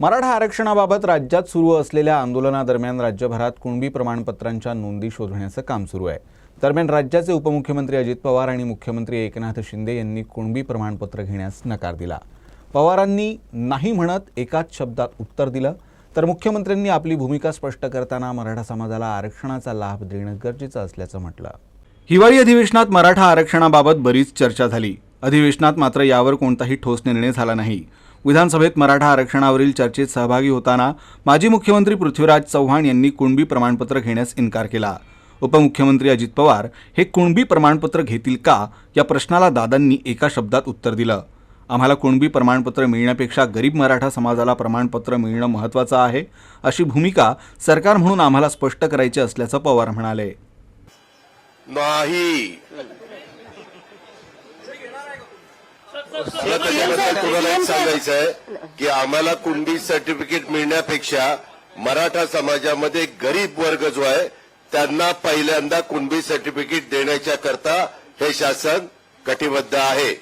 मराठा आरक्षणाबाबत राज्यात सुरू असलेल्या आंदोलनादरम्यान राज्यभरात कुणबी प्रमाणपत्रांच्या नोंदी शोधण्याचं काम सुरू आहे। दरम्यान राज्याचे उपमुख्यमंत्री अजित पवार आणि मुख्यमंत्री एकनाथ शिंदे यांनी कुणबी प्रमाणपत्र घेण्यास नकार दिला। पवारांनी नाही म्हणत एकाच शब्दात उत्तर दिलं, तर मुख्यमंत्र्यांनी आपली भूमिका स्पष्ट करताना मराठा समाजाला आरक्षणाचा लाभ देणं गरजेचं असल्याचं म्हटलं। हिवाळी अधिवेशनात मराठा आरक्षणाबाबत बरीच चर्चा झाली। अधिवेशनात मात्र यावर कोणताही ठोस निर्णय झाला नाही। विधानसभेत मराठा आरक्षणावरील चर्चेत सहभागी होताना माजी मुख्यमंत्री पृथ्वीराज चव्हाण यांनी कुणबी प्रमाणपत्र घेण्यास इन्कार केला। उपमुख्यमंत्री अजित पवार हे कुणबी प्रमाणपत्र घेतील का या प्रश्नाला दादांनी एका शब्दात उत्तर दिलं, आम्हाला कुणबी प्रमाणपत्र मिळण्यापेक्षा गरीब मराठा समाजाला प्रमाणपत्र मिळणं महत्त्वाचं आहे, अशी भूमिका सरकार म्हणून आम्हाला स्पष्ट करायची असल्याचं पवार म्हणाले। नाही तुम्हाला एक सांगायचं आहे की आम्हाला कुणबी सर्टिफिकेट मिळण्यापेक्षा मराठा समाजामध्ये गरीब वर्ग जो आहे त्यांना पहिल्यांदा कुणबी सर्टिफिकेट देण्याच्या करता हे शासन कटिबद्ध आहे।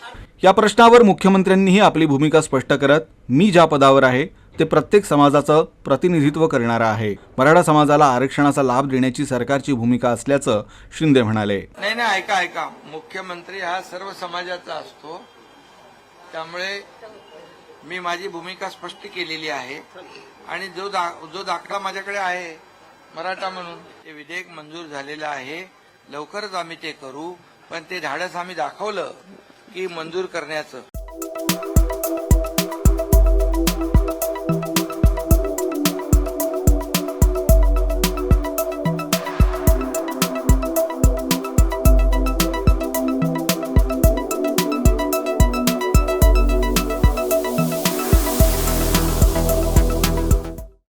या प्रश्नावर मुख्यमंत्र्यांनीही आपली भूमिका स्पष्ट करत, मी ज्या पदावर आहे ते प्रत्येक समाजाचं प्रतिनिधित्व करणारा आहे, मराठा समाजाला आरक्षणाचा लाभ देण्याची सरकारची भूमिका असल्याचं शिंदे म्हणाले। नाही ऐका मुख्यमंत्री हा सर्व समाजाचा असतो, त्यामुळे मी माझी भूमिका स्पष्ट केलेली आहे आणि जो दाखला माझ्याकडे आहे मराठा म्हणून ते विधेयक मंजूर झालेलं आहे। लवकरच आम्ही ते करू, पण ते धाडस आम्ही दाखवलं की मंजूर करण्याचं।